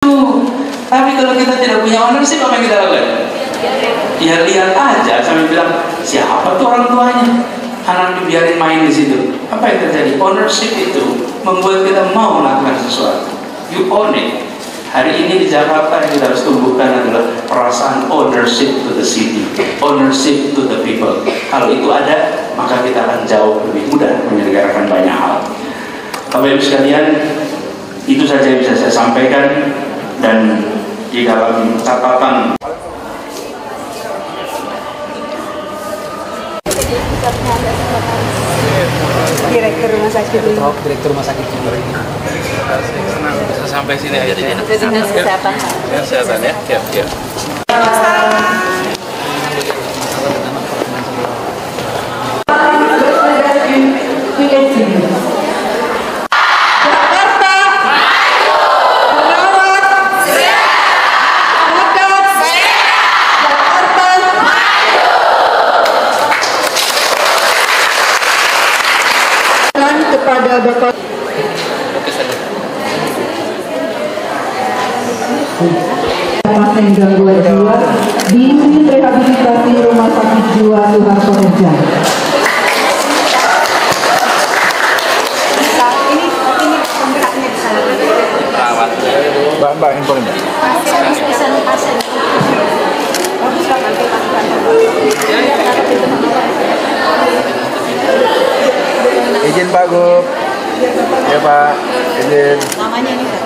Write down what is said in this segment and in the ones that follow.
Tapi kalau kita tidak punya ownership, apa yang kita lakukan? Ya lihat aja sambil bilang, siapa tuh orang tuanya? Anak dibiarin main di situ. Apa yang terjadi? Ownership itu membuat kita mau melakukan sesuatu. You own it. Hari ini di Jakarta yang kita harus tumbuhkan adalah perasaan ownership to the city, ownership to the people. Kalau itu ada, maka kita akan jauh lebih mudah menyelenggarakan banyak hal. Bapak Ibu sekalian, itu saja yang bisa saya sampaikan. Dan di dalam catatan Direktur rumah sakit senang bisa sampai sini akhirnya. Dinas kesehatan. Kesehatan ya, siap. Kepada Bapak pasien gangguan jiwa di unit rehabilitasi Rumah Sakit Jiwa Soeharto Harja. Ini penggeraknya di sana. Perawat. Mbak handphone Mbak. Pasien. Izin Pak Gub. Ya Pak, izin. Namanya ini Pak.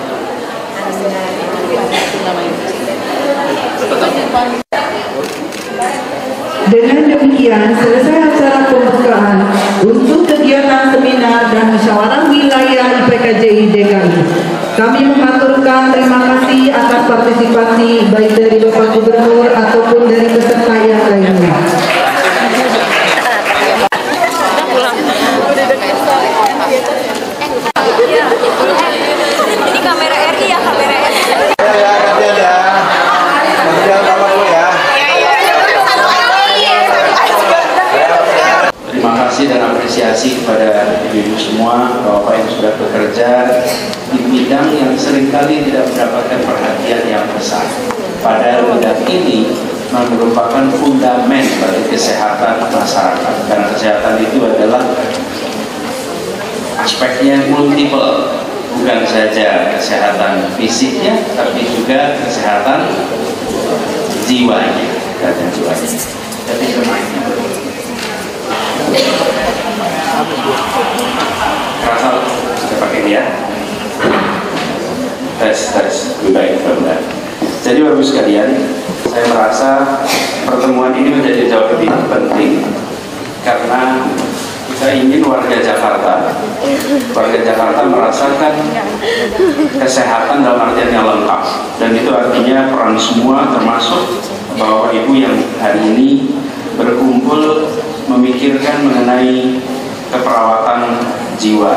Dengan demikian, selesai acara pembukaan untuk kegiatan seminar dan musyawarah wilayah IPKJI DKI. Kami mengaturkan terima kasih atas partisipasi baik dari Bapak Gubernur ataupun dari peserta yang lainnya. Ini kamera RI ya, kamera RI. terima kasih dan apresiasi kepada ibu-ibu semua, bapak yang sudah bekerja di bidang yang seringkali tidak mendapatkan perhatian yang besar. Padahal bidang ini merupakan fundament bagi kesehatan masyarakat, karena kesehatan itu adalah aspeknya multiple, bukan saja kesehatan fisiknya, tapi juga kesehatan jiwanya. Jadi semuanya. Kerasa sudah pakai ini ya? Tes, lebih baik benar. Jadi Bapak Ibu sekalian, saya merasa pertemuan ini menjadi jauh lebih penting karena kita ingin warga Jakarta merasakan kesehatan dalam artian yang lengkap, dan itu artinya peran semua termasuk Bapak Ibu yang hari ini berkumpul memikirkan mengenai keperawatan jiwa.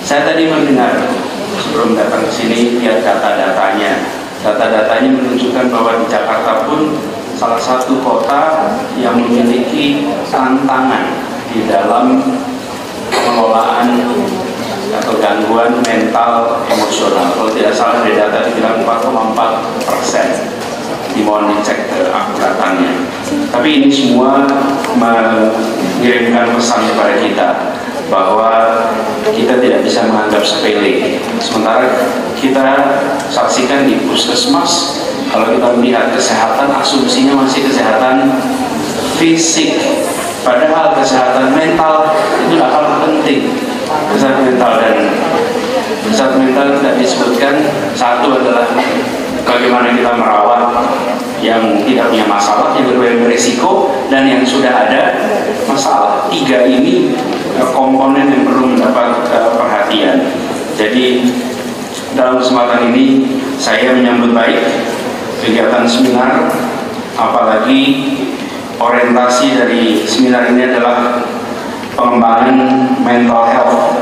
Saya tadi mendengar sebelum datang ke sini lihat data-datanya. Data-datanya menunjukkan bahwa di Jakarta pun salah satu kota yang memiliki tantangan di dalam pengelolaan atau gangguan mental emosional. Kalau tidak salah dari data dibilang 4,4%. Dimohon dicek keakuratannya. Tapi ini semua mengirimkan pesan kepada kita bahwa kita tidak bisa menganggap sepele. Sementara kita saksikan di puskesmas, kalau kita melihat kesehatan, asumsinya masih kesehatan fisik, padahal kesehatan mental itu kalah penting. Kesehatan mental tidak disebutkan. Satu adalah bagaimana kita merawat yang tidak punya masalah, yang kedua yang berisiko, dan yang sudah ada masalah. Tiga ini komponen yang perlu mendapat perhatian. Jadi dalam kesempatan ini saya menyambut baik kegiatan seminar, apalagi orientasi dari seminar ini adalah pengembangan mental health,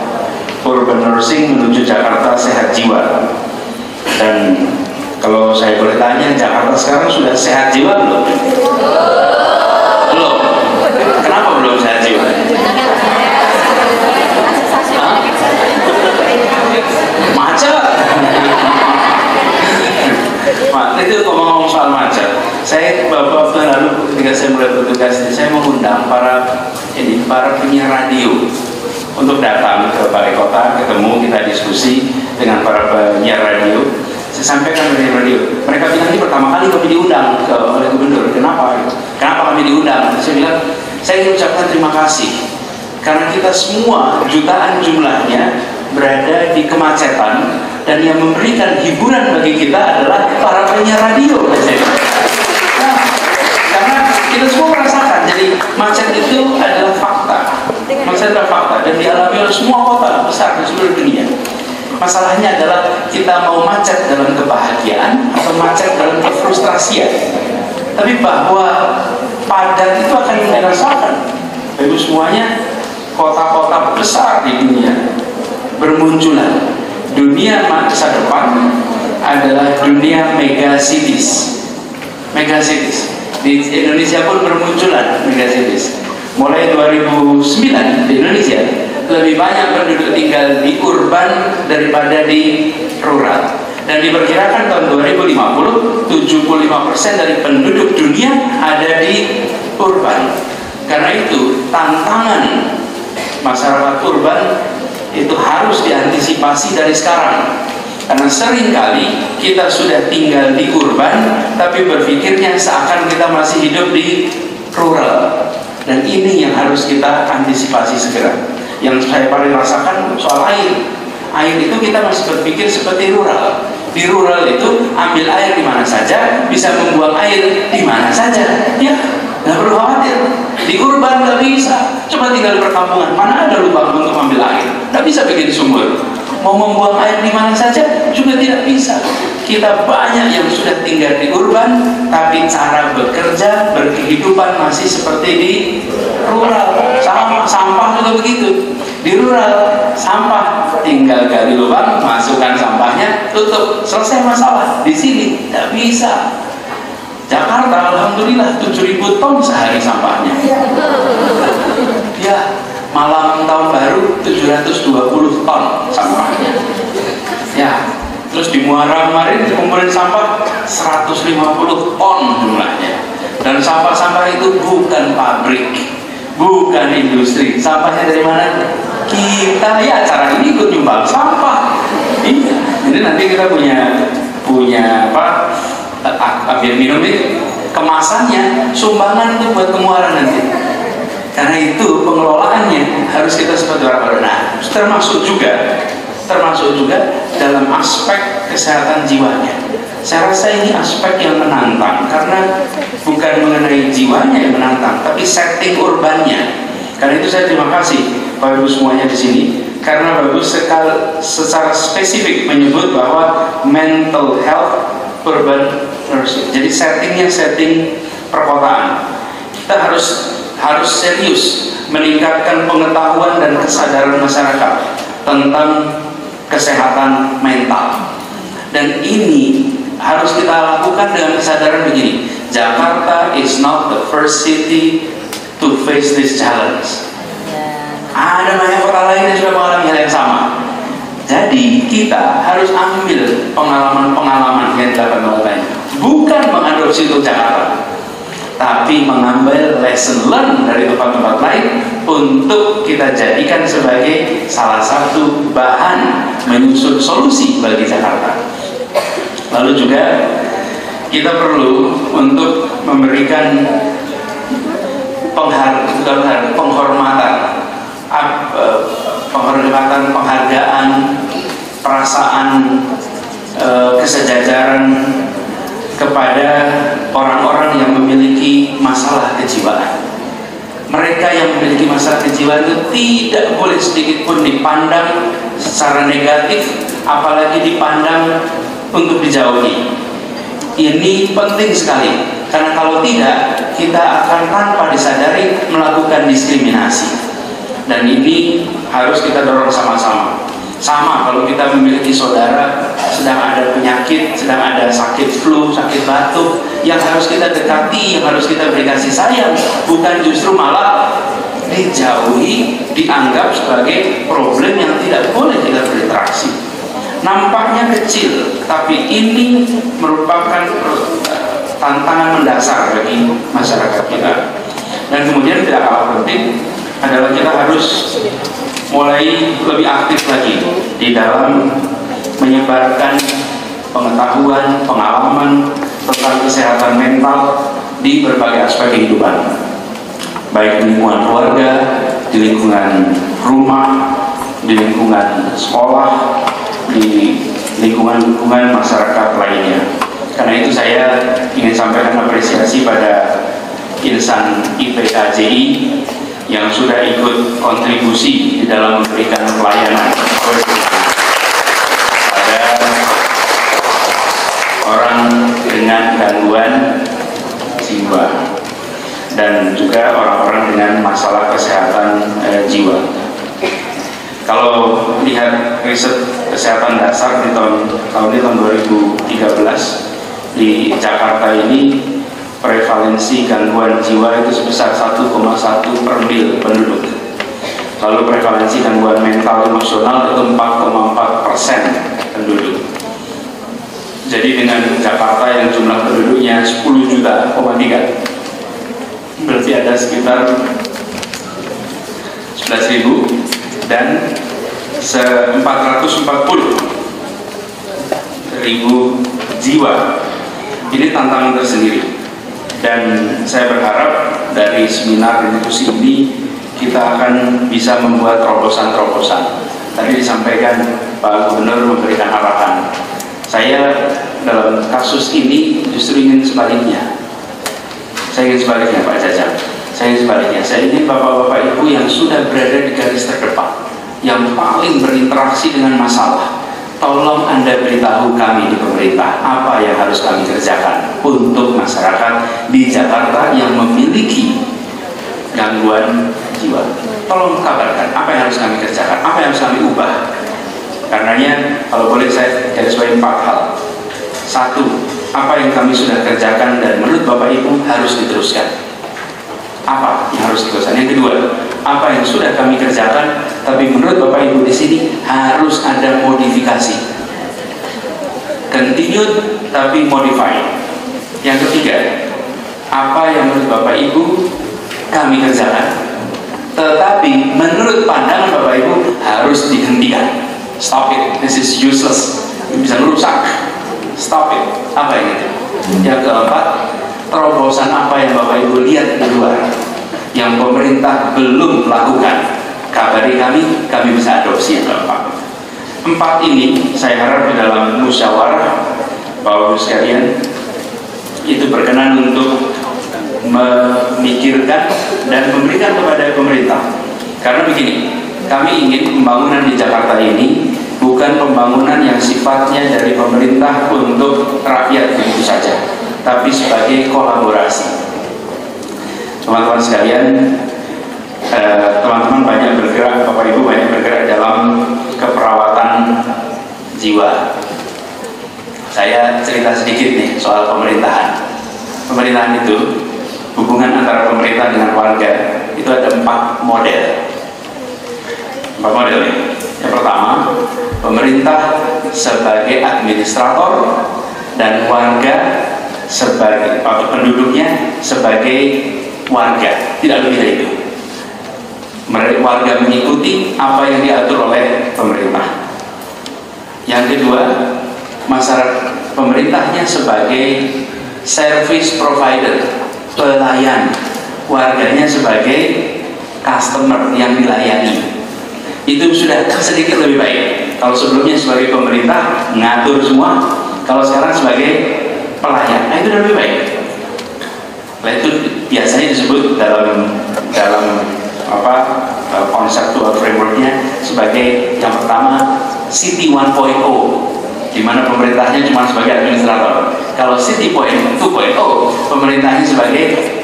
urban nursing menuju Jakarta sehat jiwa. Dan kalau saya boleh tanya, Jakarta sekarang sudah sehat jiwa belum? Belum. Kenapa belum sehat jiwa? Macet. Itu ngomong soal macet. Saya beberapa waktu lalu ketika saya mulai bertugas, saya mengundang para penyiar radio untuk datang ke balai kota, ketemu, kita diskusi dengan para penyiar radio. Saya sampaikan dari radio, mereka bilang ini pertama kali kami diundang oleh gubernur. Kenapa kami diundang? Saya bilang, saya ingin ucapkan terima kasih karena kita semua jutaan jumlahnya berada di kemacetan, dan yang memberikan hiburan bagi kita adalah para penyiar radio. Nah, karena kita semua merasakan, jadi macet itu adalah fakta. Macet adalah fakta dan dialami oleh semua kota besar di seluruh dunia. Masalahnya adalah kita mau macet dalam kebahagiaan atau macet dalam kefrustrasian. Tapi bahwa padat itu akan dirasakan. Ibu semuanya, kota-kota besar di dunia bermunculan. Dunia masa depan adalah dunia megacities. Megacities. Di Indonesia pun bermunculan megacities. Mulai 2009 di Indonesia lebih banyak penduduk tinggal di urban daripada di rural. Dan diperkirakan tahun 2050 75% dari penduduk dunia ada di urban. Karena itu tantangan masyarakat urban itu harus diantisipasi dari sekarang. Karena seringkali kita sudah tinggal di urban tapi berpikirnya seakan kita masih hidup di rural. Dan ini yang harus kita antisipasi segera. Yang saya paling rasakan soal air. Air itu kita masih berpikir seperti rural. Di rural itu ambil air di mana saja, bisa membuang air di mana saja. Ya, nggak perlu khawatir. Di urban nggak bisa. Coba tinggal di perkampungan, mana ada lubang untuk ambil air? Nggak bisa bikin sumur. Mau membuang air di mana saja juga tidak bisa. Kita banyak yang sudah tinggal di urban, tapi cara bekerja, berkehidupan masih seperti di rural. Sampah juga begitu. Di rural, sampah tinggal gali lubang, masukkan sampahnya, tutup, selesai masalah. Di sini tidak bisa. Jakarta, alhamdulillah 7.000 ton sehari sampahnya. Ya, malam tahun baru 720 ton sampahnya. Ya, terus di Muara kemarin dikumpulin sampah 150 ton jumlahnya. Dan sampah-sampah itu bukan pabrik, bukan industri. Sampahnya dari mana? Kita, ya acara ini ikut nyumbang sampah. Iya. Jadi nanti kita punya apa? Ambil minum itu kemasannya sumbangan itu buat kemuaran nanti. Karena itu pengelolaannya harus kita seperti orang. Nah, termasuk juga dalam aspek kesehatan jiwanya. Saya rasa ini aspek yang menantang karena bukan mengenai jiwanya yang menantang, tapi setting urbannya. Karena itu saya terima kasih Bapak Ibu semuanya di sini karena bagus sekali secara spesifik menyebut bahwa mental health urban nursing. Jadi settingnya setting perkotaan. Kita harus serius meningkatkan pengetahuan dan kesadaran masyarakat tentang kesehatan mental. Dan ini harus kita lakukan dengan kesadaran begini. Jakarta is not the first city to face this challenge. Ada banyak kota lain yang sudah mengalami hal yang sama. Jadi kita harus ambil pengalaman-pengalaman yang dilakukan oleh lain. Bukan mengadopsi untuk Jakarta, tapi mengambil lesson learn dari tempat-tempat lain untuk kita jadikan sebagai salah satu bahan menyusun solusi bagi Jakarta. Lalu juga kita perlu untuk memberikan penghormatan, penghargaan, perasaan kesejajaran kepada orang-orang yang memiliki masalah kejiwaan. Mereka yang memiliki masalah kejiwaan itu tidak boleh sedikit pun dipandang secara negatif, apalagi dipandang untuk dijauhi. Ini penting sekali, karena kalau tidak, kita akan tanpa disadari melakukan diskriminasi. Dan ini harus kita dorong sama-sama. Sama kalau kita memiliki saudara sedang ada penyakit, sedang ada sakit flu, sakit batuk, yang harus kita dekati, yang harus kita beri kasih sayang, bukan justru malah dijauhi, dianggap sebagai problem yang tidak boleh kita berinteraksi. nampaknya kecil, tapi ini merupakan tantangan mendasar bagi masyarakat kita. Dan kemudian tidak kalah penting adalah kita harus mulai lebih aktif lagi di dalam menyebarkan pengetahuan, pengalaman tentang kesehatan mental di berbagai aspek kehidupan, baik di lingkungan keluarga, di lingkungan rumah, di lingkungan sekolah, di lingkungan masyarakat lainnya. Karena itu saya ingin sampaikan apresiasi pada insan IPKJI yang sudah ikut kontribusi di dalam memberikan pelayanan pada orang dengan gangguan jiwa dan juga orang-orang dengan masalah kesehatan jiwa. Kalau lihat riset kesehatan dasar di tahun 2013 di Jakarta ini, prevalensi gangguan jiwa itu sebesar 1,1 per mil penduduk. Lalu prevalensi gangguan mental emosional itu 4,4% penduduk. Jadi dengan Jakarta yang jumlah penduduknya 10 juta, berarti ada sekitar 11.000 dan 440.000 jiwa. Ini tantangan tersendiri. Dan saya berharap dari seminar diskusi ini kita akan bisa membuat terobosan-terobosan. Tadi disampaikan Pak Gubernur memberikan arahan. Saya dalam kasus ini justru ingin sebaliknya. Saya ingin sebaliknya Pak Jajang. Saya ingin sebaliknya. Saya ingin Bapak-Bapak Ibu yang sudah berada di garis terdepan, yang paling berinteraksi dengan masalah, tolong Anda beritahu kami di pemerintah apa yang harus kami kerjakan untuk masyarakat di Jakarta yang memiliki gangguan jiwa. Tolong kabarkan apa yang harus kami kerjakan, apa yang harus kami ubah. Karenanya kalau boleh saya garisbawahi 4 hal. 1, apa yang kami sudah kerjakan dan menurut Bapak Ibu harus diteruskan. Apa yang harus diteruskan? Yang kedua, apa yang sudah kami kerjakan tapi menurut Bapak Ibu di sini harus ada modifikasi. Continued tapi modified. Yang ketiga, apa yang menurut Bapak Ibu kami kerjakan tetapi menurut pandangan Bapak Ibu harus dihentikan. Stop it, this is useless, ini bisa merusak. Stop it. Apa yang itu? Yang keempat, terobosan apa yang Bapak Ibu lihat di luar yang pemerintah belum lakukan, kabari kami bisa adopsi. Yang keempat. 4 ini saya harap di dalam musyawarah Bapak Ibu sekalian itu berkenan untuk memikirkan dan memberikan kepada pemerintah. Karena begini, kami ingin pembangunan di Jakarta ini bukan pembangunan yang sifatnya dari pemerintah untuk rakyat begitu saja, tapi sebagai kolaborasi. Teman-teman sekalian, teman-teman banyak bergerak, Bapak Ibu banyak bergerak dalam keperawatan jiwa. Saya cerita sedikit nih soal pemerintahan. Pemerintahan itu, hubungan antara pemerintah dengan warga itu ada 4 model. 4 model nih. Yang pertama, pemerintah sebagai administrator dan warga sebagai penduduknya sebagai warga, tidak lebih dari itu. Warga mengikuti apa yang diatur oleh pemerintah. Yang kedua, masyarakat pemerintahnya sebagai service provider, pelayan, warganya sebagai customer yang dilayani. Itu sudah sedikit lebih baik. Kalau sebelumnya sebagai pemerintah ngatur semua, kalau sekarang sebagai pelayan, itu udah lebih baik. Nah, itu biasanya disebut dalam konseptual frameworknya sebagai yang pertama City 1.0, di mana pemerintahnya cuma sebagai administrator. Kalau City 2.0, pemerintahnya sebagai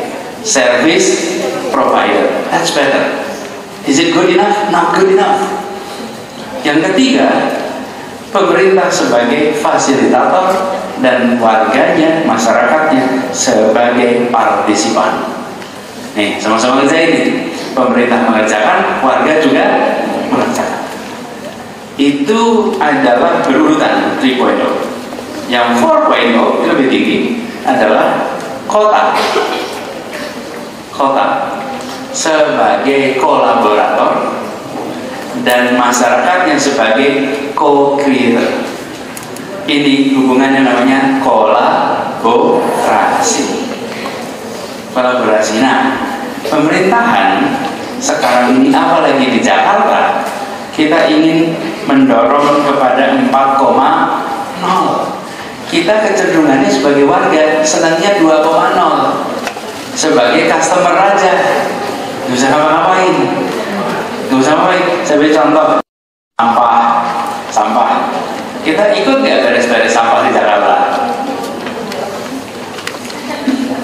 service provider. That's better. Is it good enough? Not good enough. Yang ketiga, pemerintah sebagai fasilitator dan warganya, masyarakatnya sebagai partisipan. Nih, sama-sama kerja ini. Pemerintah mengerjakan, warga juga mengerjakan. itu adalah berurutan 3.0. Yang 4.0 lebih tinggi adalah kota. Kota sebagai kolaborator dan masyarakatnya sebagai co-creator. Ini hubungannya namanya kolaborasi. Kolaborasi. Nah, pemerintahan sekarang ini apalagi di Jakarta, kita ingin mendorong kepada 4.0. Kita kecenderungannya sebagai warga senangnya 2.0. Sebagai customer aja, nggak usah ngapa-ngapain, nggak usah ngapain. Saya beri contoh, sampah. Kita ikut nggak beres-beres sampah di Jakarta?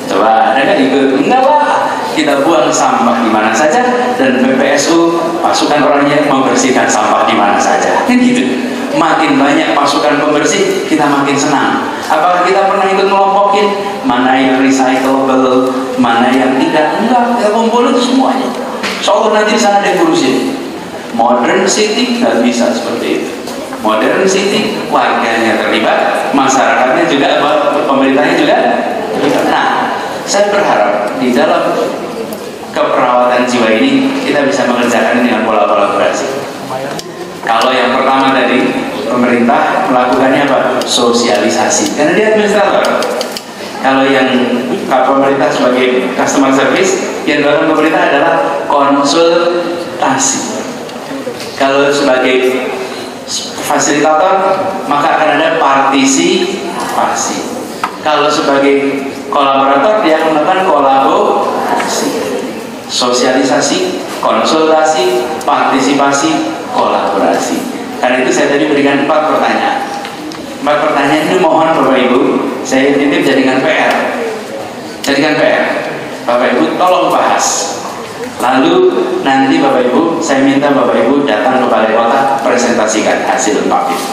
Coba, ada nggak ikut? Enggak lah. Kita buang sampah di mana saja dan BPSU pasukan orangnya membersihkan sampah di mana saja. Kan gitu. Makin banyak pasukan pembersih, kita makin senang. Apakah kita pernah ikut melompokin mana yang recyclable, mana yang tidak? Enggak, kita kumpulin semuanya. Soalnya nanti di sana ada yang ngurusin. Modern city nggak bisa seperti itu. Modern city warganya terlibat, masyarakatnya juga, pemerintahnya juga terlibat. Nah, saya berharap di dalam keperawatan jiwa ini kita bisa mengerjakan dengan pola kolaborasi. Kalau yang pertama tadi, pemerintah melakukannya apa? Sosialisasi, karena dia administrator. Kalau yang pemerintah sebagai customer service, yang dilakukan pemerintah adalah konsultasi. Kalau sebagai fasilitator, maka akan ada partisipasi. Kalau sebagai kolaborator, dia akan melakukan kolaborasi, sosialisasi, konsultasi, partisipasi, kolaborasi. Karena itu saya tadi berikan 4 pertanyaan. 4 pertanyaan itu mohon Bapak Ibu, saya titip jadikan PR. Jadikan PR. Bapak Ibu tolong bahas. Lalu nanti Bapak Ibu, saya minta Bapak Ibu datang ke Balai Kota presentasikan hasil 4 itu.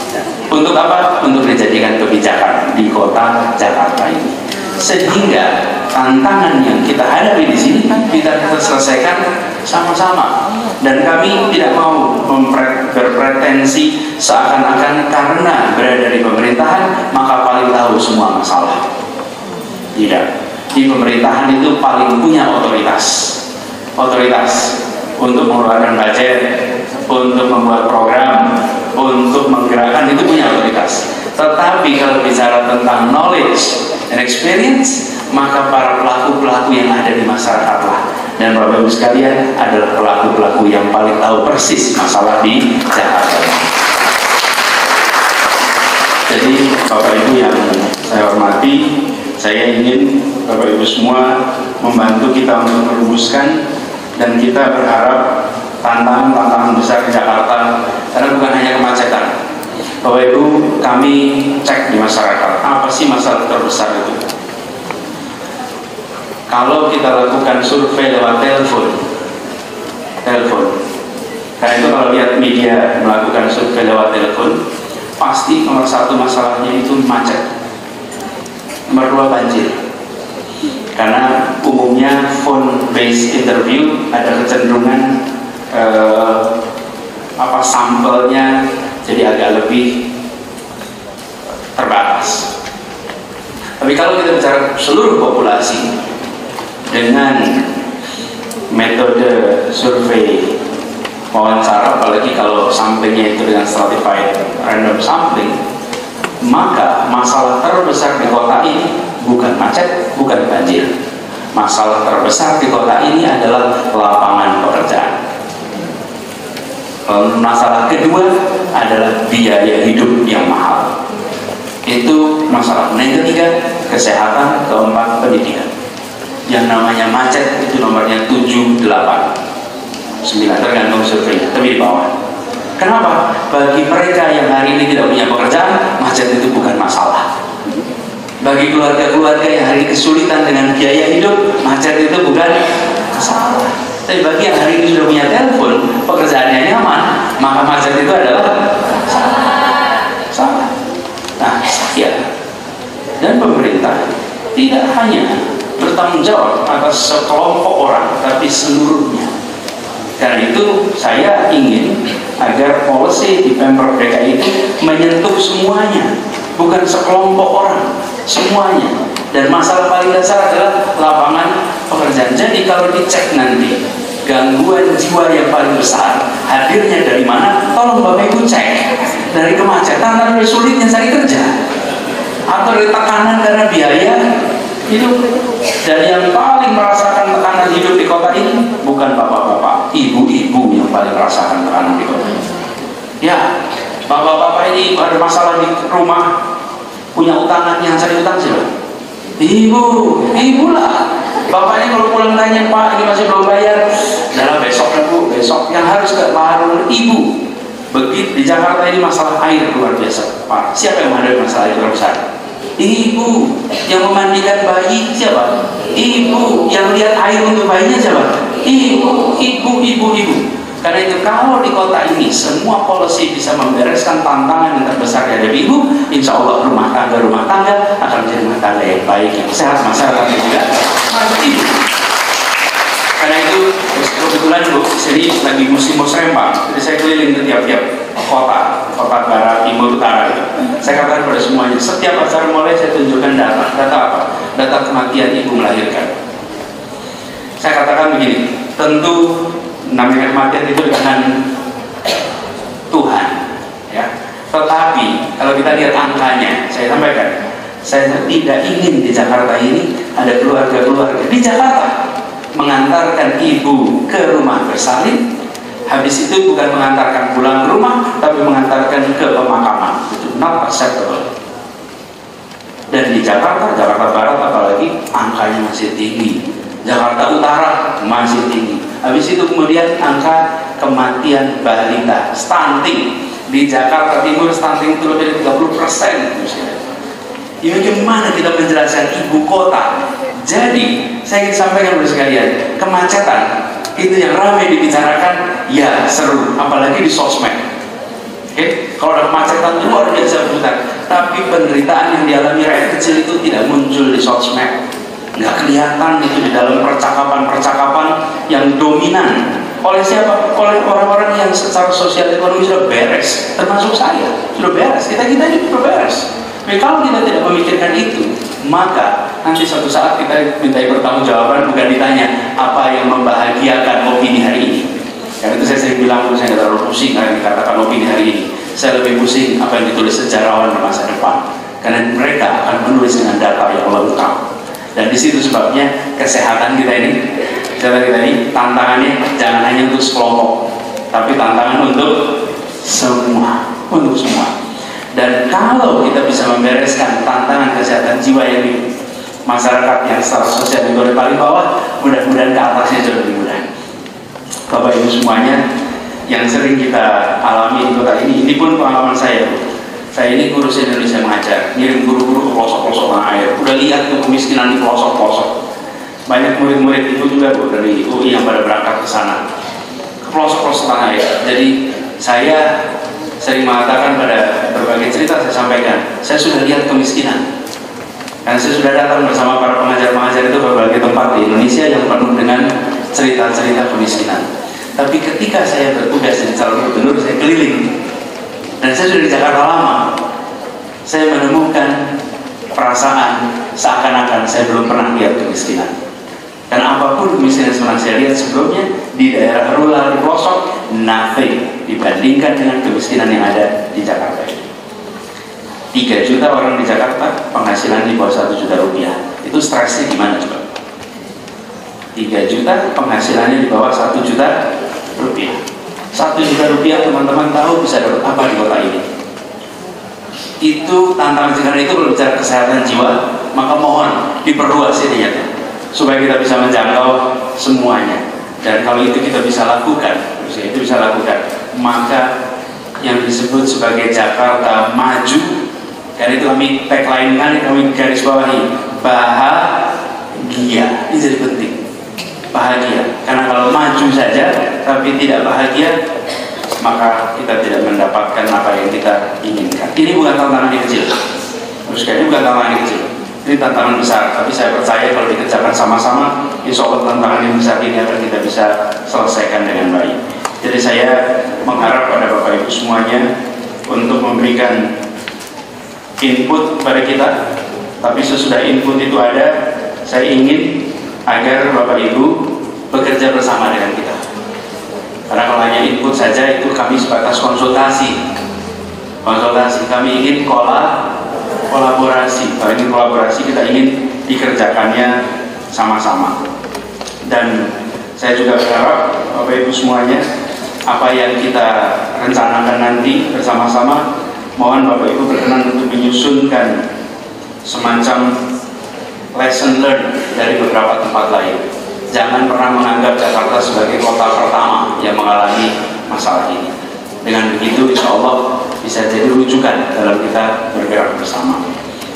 Untuk apa? Untuk dijadikan kebijakan di kota Jakarta ini. Sehingga tantangan yang kita hadapi di sini kita selesaikan sama-sama. Dan kami tidak mau berpretensi seakan-akan karena berada di pemerintahan maka paling tahu semua masalah. Tidak. Di pemerintahan itu paling punya otoritas untuk mengeluarkan budget, untuk membuat program, untuk menggerakkan, itu punya otoritas. Tetapi kalau bicara tentang knowledge and experience, maka para pelaku-pelaku yang ada di masyarakat lah, dan Bapak Ibu sekalian adalah pelaku-pelaku yang paling tahu persis masalah di Jakarta. Jadi Bapak Ibu yang saya hormati, saya ingin Bapak Ibu semua membantu kita untuk merumuskan, dan kita berharap tantangan besar di Jakarta, karena bukan hanya kemacetan. Bapak Ibu, kami cek di masyarakat, apa sih masalah terbesar itu? Kalau kita lakukan survei lewat telepon, karena itu kalau lihat media melakukan survei lewat telepon, pasti nomor 1 masalahnya itu macet, nomor 2 banjir. Karena umumnya phone based interview ada kecenderungan sampelnya jadi agak lebih terbatas. Tapi kalau kita bicara seluruh populasi dengan metode survei wawancara, apalagi kalau sampelnya itu dengan stratified random sampling, maka masalah terbesar di kota ini bukan macet, bukan banjir. Masalah terbesar di kota ini adalah lapangan pekerjaan. Masalah kedua adalah biaya hidup yang mahal. Itu masalah. Nah, yang ketiga, kesehatan. Keempat, pendidikan. Yang namanya macet itu nomornya 7, 8, 9, tergantung survei, tapi di bawah. Kenapa? Bagi mereka yang hari ini tidak punya pekerjaan, macet itu bukan masalah. Bagi keluarga-keluarga yang hari ini kesulitan dengan biaya hidup, macet itu bukan masalah. Tapi bagi yang hari ini sudah punya telepon, pekerjaannya nyaman, maka macet itu adalah masalah. Nah, saya dan pemerintah tidak hanya bertanggung jawab atas sekelompok orang, tapi seluruhnya. Karena itu saya ingin agar policy di Pemprov DKI itu menyentuh semuanya, bukan sekelompok orang, semuanya. Dan masalah paling dasar adalah lapangan pekerjaan. Jadi kalau dicek nanti gangguan jiwa yang paling besar hadirnya dari mana, tolong Bapak Ibu cek. Dari kemacetan atau dari sulitnya cari kerja, atau dari tekanan karena biaya hidup. Dan yang paling merasakan tekanan hidup di kota ini bukan bapak-bapak, ibu-ibu yang paling merasakan tekanan di kota ini. Ya, bapak-bapak ini ada masalah di rumah, punya utangan, yang cari utang siapa? Ibu lah. Bapaknya kalau pulang tanya, Pak ini masih belum bayar, dalam besok ya Bu, besok. Yang harus ke baru ibu. Begitu di Jakarta ini masalah air luar biasa Pak. Siapa yang menghadapi masalah air besar? Ibu. Yang memandikan bayi siapa? Ibu. Yang lihat air untuk bayinya siapa? Ibu. Karena itu kalau di kota ini semua policy bisa membereskan tantangan yang terbesar yang ada di ibu, insya Allah rumah tangga akan menjadi rumah tangga yang baik, yang sehat, masyarakat juga masuk ibu. Karena itu kebetulan Bu, sini lagi musim musrembang, jadi saya keliling ke tiap-tiap kota barat, timur, utara itu. Saya katakan pada semuanya, setiap acara mulai saya tunjukkan data apa? Data kematian ibu melahirkan. Saya katakan begini, tentu namanya kematian itu dengan Tuhan, ya. Tetapi kalau kita lihat angkanya, saya sampaikan, saya tidak ingin di Jakarta ini ada keluarga di Jakarta mengantarkan ibu ke rumah bersalin, habis itu bukan mengantarkan pulang ke rumah, tapi mengantarkan ke pemakaman. Itu not acceptable. Dan di Jakarta Barat apalagi angkanya masih tinggi. Jakarta Utara masih tinggi. Habis itu kemudian angka kematian balita, stunting di Jakarta Timur, stunting itu lebih dari 30%. Ini gimana kita menjelaskan ibu kota? Jadi saya ingin sampaikan kepada sekalian, kemacetan itu yang ramai dibicarakan, ya seru, apalagi di sosmed. Oke, kalau ada kemacetan luar biasa besar, tapi penderitaan yang dialami rakyat kecil itu tidak muncul di sosmed. Nggak kelihatan itu di dalam percakapan yang dominan oleh siapa? Oleh orang-orang yang secara sosial ekonomi sudah beres, termasuk saya sudah beres, kita ini sudah beres. Tapi kalau kita tidak memikirkan itu, maka nanti suatu saat kita mintai pertanggungjawaban, bukan ditanya apa yang membahagiakan opini hari ini. Karena itu saya sering bilang, saya nggak terlalu pusing karena dikatakan opini hari ini. Saya lebih pusing apa yang ditulis sejarawan di masa depan, karena mereka akan menulis dengan data yang lengkap. Dan di situ sebabnya kesehatan kita ini tantangannya jangan hanya untuk sekelompok, tapi tantangan untuk semua, Dan kalau kita bisa membereskan tantangan kesehatan jiwa yang di masyarakat yang secara sosial di paling bawah, mudah-mudahan ke atasnya jauh lebih mudah. Bapak Ibu semuanya yang sering kita alami di kota ini pun pengalaman saya. Saya ini guru Indonesia mengajar, ngirim guru-guru ke pelosok-pelosok tanah air. Udah lihat tuh kemiskinan di pelosok-pelosok. Banyak murid-murid itu juga dari UI yang pada berangkat ke sana, ke pelosok-pelosok tanah air. Jadi saya sering mengatakan pada berbagai cerita saya sampaikan, saya sudah lihat kemiskinan. Dan saya sudah datang bersama para pengajar-pengajar itu ke berbagai tempat di Indonesia yang penuh dengan cerita-cerita kemiskinan. Tapi ketika saya bertugas jadi calon gubernur, saya keliling. Dan saya sudah di Jakarta lama, saya menemukan perasaan seakan-akan saya belum pernah lihat kemiskinan. Dan apapun kemiskinan yang pernah saya lihat sebelumnya di daerah rural, di pelosok, nothing dibandingkan dengan kemiskinan yang ada di Jakarta. 3 juta orang di Jakarta penghasilan di bawah 1 juta rupiah. Itu stresnya gimana coba? 3 juta penghasilannya di bawah 1 juta rupiah. 1 juta rupiah teman-teman tahu bisa dapat apa di kota ini? Itu tantangan sekarang itu berbicara kesehatan jiwa, maka mohon diperluas ini ya, supaya kita bisa menjangkau semuanya. Dan kalau itu kita bisa lakukan, maka yang disebut sebagai Jakarta Maju, dan itu kami tagline kami garis bawahi, bahagia, ini jadi penting. Bahagia, karena kalau maju saja tapi tidak bahagia, maka kita tidak mendapatkan apa yang kita inginkan. Ini bukan tantangan yang kecil, ini bukan tantangan yang kecil, ini tantangan besar. Tapi saya percaya kalau dikerjakan sama-sama, insya Allah tantangan yang besar ini akan kita bisa selesaikan dengan baik. Jadi saya mengharap pada Bapak Ibu semuanya untuk memberikan input pada kita. Tapi sesudah input itu ada, saya ingin agar Bapak Ibu bekerja bersama dengan kita. Karena kalau hanya input saja itu kami sebatas konsultasi. Kami ingin kolaborasi. Kalau ini kolaborasi, kita ingin dikerjakannya sama-sama. Dan saya juga berharap Bapak Ibu semuanya, apa yang kita rencanakan nanti bersama-sama, mohon Bapak Ibu berkenan untuk menyusunkan semacam lesson learned dari beberapa tempat lain. Jangan pernah menganggap Jakarta sebagai kota pertama yang mengalami masalah ini. Dengan begitu insya Allah bisa jadi rujukan dalam kita bergerak bersama.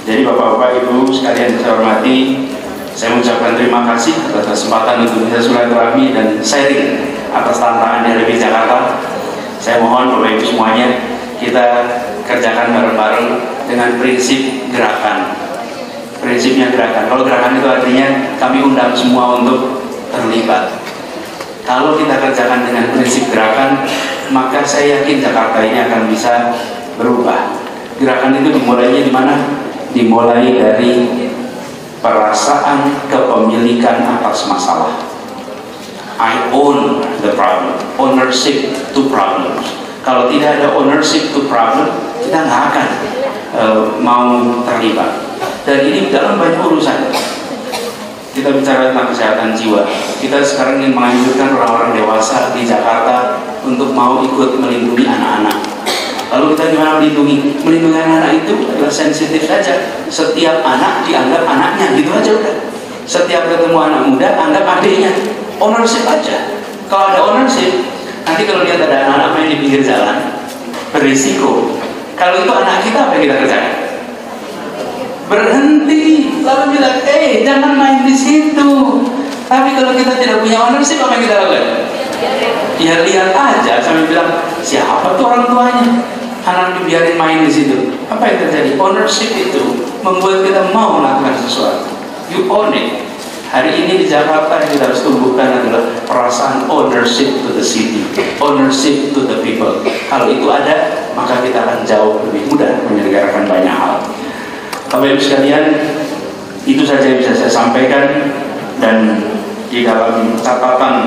Jadi Bapak-Bapak Ibu sekalian yang saya hormati, saya mengucapkan terima kasih atas kesempatan untuk bisa silaturahmi dan sharing atas tantangan di RP Jakarta. Saya mohon Bapak Ibu semuanya, kita kerjakan bareng-bareng dengan prinsip gerakan. Prinsipnya gerakan. Kalau gerakan itu artinya kami undang semua untuk terlibat. Kalau kita kerjakan dengan prinsip gerakan, maka saya yakin Jakarta ini akan bisa berubah. Gerakan itu dimulainya di mana? Dimulai dari perasaan kepemilikan atas masalah. I own the problem. Ownership to problems. Kalau tidak ada ownership to problem, kita nggak akan mau terlibat. Dan ini dalam banyak urusan. Kita bicara tentang kesehatan jiwa. Kita sekarang ingin menganjurkan orang-orang dewasa di Jakarta untuk mau ikut melindungi anak-anak. Lalu kita gimana melindungi? Melindungi anak-anak itu adalah sensitif saja. Setiap anak dianggap anaknya, gitu aja udah. Setiap ketemu anak muda, anggap adiknya. Ownership aja. Kalau ada ownership, nanti kalau lihat ada anak-anak main di pinggir jalan, berisiko. Kalau itu anak kita, apa yang kita kerjakan? Berhenti, lalu bilang, jangan main di situ. Tapi kalau kita tidak punya ownership, apa yang kita lakukan? Ya lihat aja, sambil bilang, siapa tuh orang tuanya? Anak dibiarin main di situ. Apa yang terjadi? Ownership itu membuat kita mau melakukan sesuatu. You own it. Hari ini di Jakarta yang kita harus tumbuhkan adalah perasaan ownership to the city, ownership to the people. Kalau itu ada, maka kita akan jauh lebih mudah menyelenggarakan banyak hal. Bapak Ibu sekalian, itu saja yang bisa saya sampaikan, dan di dalam catatan